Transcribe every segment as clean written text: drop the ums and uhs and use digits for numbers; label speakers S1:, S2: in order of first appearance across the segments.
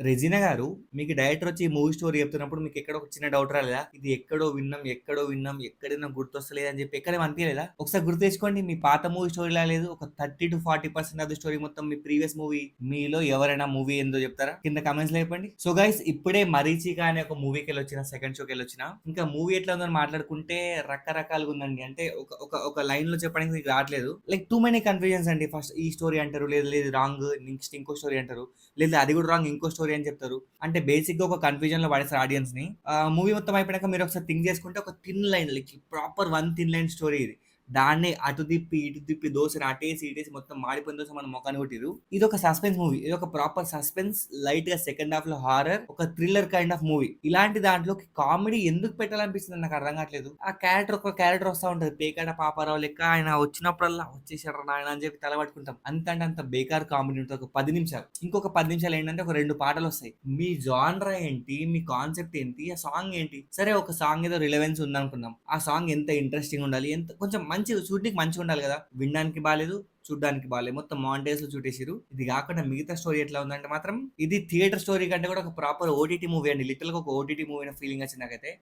S1: Regina గారు, మీకు director వచ్చి ఈ మూవీ స్టోరీ చెప్తున్నప్పుడు మీకు ఎక్కడో ఒక చిన్న డౌట్ రాలేదా? ఇది ఎక్కడో విన్నాం, ఎక్కడైనా గుర్తొస్తలేదు అని చెప్పి ఎక్కడేమి అనిపియలేదా? ఒకసారి గుర్తు తెచ్చుకోండి. మీ పాత మూవీ స్టోరీలా లేదు. ఒక 30-40% ఆఫ్ ద స్టోరీ మొత్తం మీ ప్రీవియస్ మూవీ. మీలో ఎవరైనా మూవీ ఏందో చెప్తారా? కింద కామెంట్స్ లో చెప్పండి. సో గైస్, ఇప్పుడే 'మరీచిక' అనే ఒక మూవీకి వెళ్ళొచ్చిన, సెకండ్ షోకి వెళ్ళొచ్చిన. ఇంకా మూవీ ఎట్లా ఉందని మాట్లాడుకుంటే రకరకాలుగా ఉందండి. అంటే ఒక ఒక ఒక లైన్ లో చెప్పడానికి మీకు రావట్లేదు. లైక్ టూ మెనీ కన్ఫ్యూజన్స్ అండి. ఫస్ట్ ఈ స్టోరీ అంటారు, లేదు లేదు రాంగ్, నెక్స్ట్ ఇంకో స్టోరీ అంటారు, లేదు అది కూడా రాంగ్, ఇంకో స్టోరీ అని చెప్తారు. అంటే బేసిక్ గా ఒక కన్ఫ్యూజన్ లో పడేస్తారు ఆడియన్స్ ని. మూవీ మొత్తం అయిపోయాక మీరు ఒకసారి థింక్ చేసుకుంటే ఒక thin line, like proper one thin line story ఇది. దాన్ని అటు తిప్పి ఇటు తిప్పి దోశని అటేసి ఇటేసి మొత్తం మాడిపోయిన దోశ మన మొఖాన్ని కొట్టిరు. ఇది ఒక సస్పెన్స్ మూవీ. ఇది ఒక ప్రాపర్ సస్పెన్స్, లైట్ గా సెకండ్ హాఫ్ లో హారర్, ఒక థ్రిల్లర్ కైండ్ ఆఫ్ మూవీ. ఇలాంటి దాంట్లోకి కామెడీ ఎందుకు పెట్టాలనిపిస్తుంది నాకు అర్థం కావట్లేదు. ఆ క్యారెక్టర్, ఒక క్యారెక్టర్ వస్తా ఉంటది పేకాట పాపారావు లెక్క. ఆయన వచ్చినప్పుడల్లా వచ్చేసాడు నాయన అని చెప్పి తల పట్టుకుంటాం. అంత అంటే అంత బేకార్ కామెడీ ఉంటుంది. ఒక 10 నిమిషాలు, ఇంకొక 10 నిమిషాలు ఏంటంటే ఒక 2 పాటలు వస్తాయి. మీ జాన్రా ఏంటి, మీ కాన్సెప్ట్ ఏంటి, ఆ సాంగ్ ఏంటి? సరే, ఒక సాంగ్ ఏదో రిలవెన్స్ ఉంది అనుకున్నాం. ఆ సాంగ్ ఎంత ఇంట్రెస్టింగ్ ఉండాలి, ఎంత కొంచెం మంచి చూడడానికి మంచిగా ఉండాలి కదా. వినడానికి బాలేదు, చూడడానికి బాగాలేదు, మొత్తం మాంటేజ్ లో చూటేసిరు. ఇది కాకుండా మిగతా స్టోరీ ఎట్లా ఉందంటే మాత్రం ఇది థియేటర్ స్టోరీ కంటే కూడా ఒక ప్రాపర్ ఓటీటీ మూవీ అండి. లిటిల్ గా ఒక ఓటీటీ మూవీ ఫీలింగ్ వచ్చింది నాకైతే.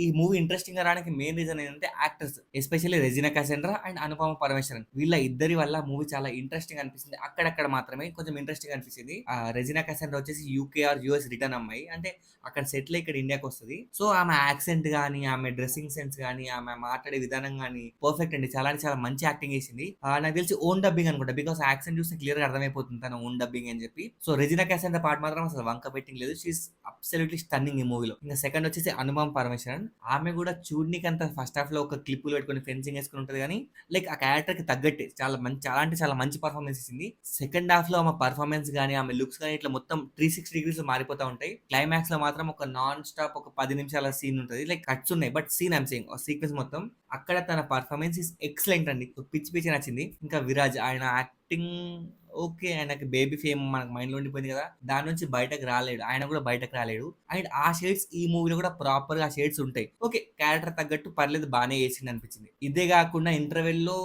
S1: ఈ మూవీ ఇంట్రెస్టింగ్ గా రావడానికి మెయిన్ రీజన్ ఏంటంటే actors, especially Regina Cassandra and Anupama Parameswaran. వీళ్ళ ఇద్దరి వల్ల మూవీ చాలా ఇంట్రెస్టింగ్ అనిపిస్తుంది. అక్కడక్కడ మాత్రమే కొంచెం ఇంట్రెస్టింగ్ అనిపించింది. రెజినా కసెండ్రా వచ్చేసి యూకే ఆర్ యూఎస్ రిటర్న్ అమ్మాయి. అంటే అక్కడ సెటిల్ ఇక్కడ ఇండియాకి వస్తుంది. సో ఆమె యాక్సెంట్ గానీ, ఆమె డ్రెస్సింగ్ సెన్స్ గానీ, ఆమె మాట్లాడే విధానం గానీ పర్ఫెక్ట్ అండి. చాలా అంటే చాలా మంచి యాక్టింగ్ చేసింది. నాకు తెలిసి ఓన్ డబ్బింగ్ అనుకుంటా, బికాస్ యాక్సెంట్ చూస్తే క్లియర్ గా అర్థమైపోతుంది తన ఓన్ డబ్బింగ్ అని చెప్పి. సో రెజినా క్యాసెంట్ పార్ట్ మాత్రం అసలు వంక పెట్టింగ్ లేదు. షీఈస్ అబ్సల్యూట్లీ స్టన్నింగ్ ఈ మూవీలో. ఇంకా సెకండ్ వచ్చేసి అనుపమ పరమేశ్వరన్. ఆమె కూడా చూడనికి అంత ఫస్ట్ హాఫ్ లో ఒక క్లిప్పులు పెట్టుకుని ఫెన్సింగ్ వేసుకుని ఉంటది కానీ లైక్ ఆ క్యారెక్టర్ కి తగ్గట్టే చాలా మంచి, చాలా అంటే చాలా మంచి పర్ఫార్మెన్స్ ఇచ్చింది. సెకండ్ హాఫ్ లో ఆమె పర్ఫార్మెన్స్ గానీ, ఆమె లుక్స్ గానీ ఇట్లా మొత్తం 360 డిగ్రీస్ మారిపోతా ఉంటాయి. క్లైమాక్స్ లో మాత్రం ఒక నాన్ స్టాప్ ఒక 10 నిమిషాల సీన్ ఉంటుంది. లైక్ కట్స్ ఉన్నాయి, but scene I'm saying sequence మొత్తం. అక్కడ తన పర్ఫార్మెన్స్ ఇస్ ఎక్సలెంట్ అండి. పిచ్చి పిచ్చి నచ్చింది. ఇంకా విరాజ్, ఆయన యాక్టింగ్ ఓకే, ఆయనకి బేబీ ఫేమ్ మనకు మైండ్ లో ఉండిపోయింది కదా, దాని నుంచి బయటకు రాలేడు. ఆయన కూడా బయటకు రాలేడు. అండ్ ఆ షేడ్స్ ఈ మూవీలో కూడా ప్రాపర్ గా షేడ్స్ ఉంటాయి. ఓకే, క్యారెక్టర్ తగ్గట్టు పర్లేదు, బాగానే చేసింది అనిపించింది. ఇదే కాకుండా ఇంటర్వెల్ లో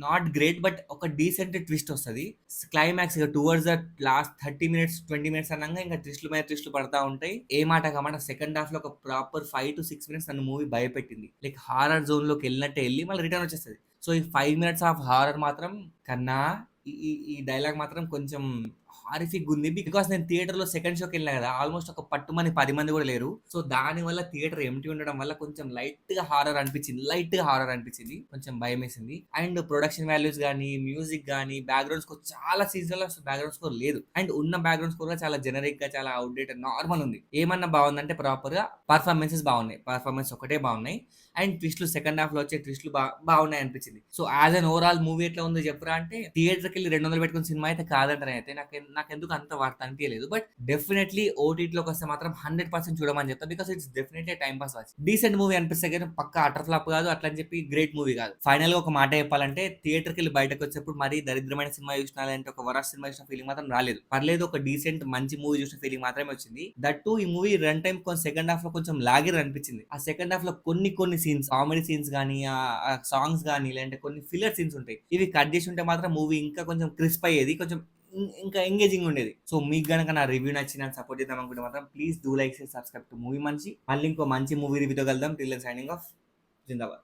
S1: నాట్ గ్రేట్ బట్ ఒక డీసెంట్ ట్విస్ట్ వస్తుంది. క్లైమాక్స్ ఇక towards the last 30 minutes 20 minutes అన్నాక ఇంకా ట్విస్ట్లు మీద ట్విస్ట్లు పడతా ఉంటాయి. ఏ మాట కామాట సెకండ్ హాఫ్ లో ఒక ప్రాపర్ 5 to 6 మినిట్స్ నన్ను మూవీ భయపెట్టింది. లైక్ హారర్ జోన్ లోకి వెళ్ళినట్టే వెళ్ళి మళ్ళీ రిటర్న్ వచ్చేస్తుంది. సో ఈ 5 మినిట్స్ ఆఫ్ హారర్ మాత్రం కన్నా ఈ ఈ ఈ డైలాగ్ మాత్రం కొంచెం హారిఫిక్ ఉంది. బికాస్ నేను థియేటర్ లో సెకండ్ షోకి వెళ్ళినా కదా, ఆల్మోస్ట్ ఒక పట్టుమని 10 మంది కూడా లేరు. సో దాని వల్ల థియేటర్ ఎంటీ ఉండడం వల్ల కొంచెం లైట్ గా హారర్ అనిపించింది, కొంచెం భయం వేసింది. అండ్ ప్రొడక్షన్ వాల్యూస్ గానీ, మ్యూజిక్ గానీ, బ్యాక్గ్రౌండ్ స్కోర్ చాలా సీజన్ లో బ్యాక్గ్రౌండ్ స్కోర్ లేదు. అండ్ ఉన్న బ్యాక్గ్రౌండ్ స్కోర్ కూడా చాలా జెనరిక్ గా, చాలా అవుట్డేటెడ్, నార్మల్ ఉంది. ఏమన్నా బాగుందంటే ప్రాపర్ గా పర్ఫార్మెన్సెస్ బాగున్నాయి, పర్ఫార్మెన్స్ ఒకటే బాగున్నాయి. అండ్ ట్విస్ట్లు సెకండ్ హాఫ్ లో వచ్చే ట్విస్ట్లు బాగున్నాయి అనిపించింది. So as an overall movie ఎట్లా ఉంది చెప్పరా అంటే, థియేటర్కి వెళ్ళి 200 పెట్టుకున్న సినిమా అయితే కాదంటారు. అయితే నాకెందుకు అంత వార్త అనిపించలేదు. బట్ డెఫినెట్లీ ఓటీటీలోకి వస్తే మాత్రం 100% చూడమని చెప్తా. Because it's definitely time pass watch. Decent movie అనిపిస్తే కానీ పక్కా అటర్ ఫ్లాప్ కాదు, అట్లా అని చెప్పి గ్రేట్ మూవీ కాదు. ఫైనల్ గా ఒక మాట చెప్పాలంటే, థియేటర్కి వెళ్ళి బయటకు వచ్చేప్పుడు మరీ దరిద్రమైన సినిమా చూసినా, లేదంటే ఒక వరస్ట్ సినిమా చూసిన ఫీలింగ్ మాత్రం రాలేదు. పర్లేదు, ఒక డీసెంట్ మంచి మూవీ చూసిన ఫీలింగ్ మాత్రమే వచ్చింది. దట్టు ఈ మూవీ రన్ టైం కొంచెం సెకండ్ హాఫ్ లో కొంచెం లాగిర్ అనిపించింది. ఆ సెకండ్ హాఫ్ లో కొన్ని సీన్స్, కామెడీ సీన్స్ కానీ, ఆ సాంగ్స్ కానీ, లేదంటే కొన్ని ఫిల్లర్ సీన్స్ ఉంటాయి. ఇవి కట్ చేసి ఉంటే మాత్రం మూవీ ఇంకా కొంచెం క్రిస్ప్ అయ్యేది, కొంచెం ఇంకా ఎంగేజింగ్ ఉండేది. సో మీకు గనక నా రివ్యూ నచ్చి నన్ను సపోర్ట్ చేద్దాం అనుకుంటే మాత్రం please do like, subscribe to movie మంచి. మళ్ళీ ఇంకో మంచి మూవీ రివ్యూతో కలుద్దాం. Till then signing off. జిందాబాద్.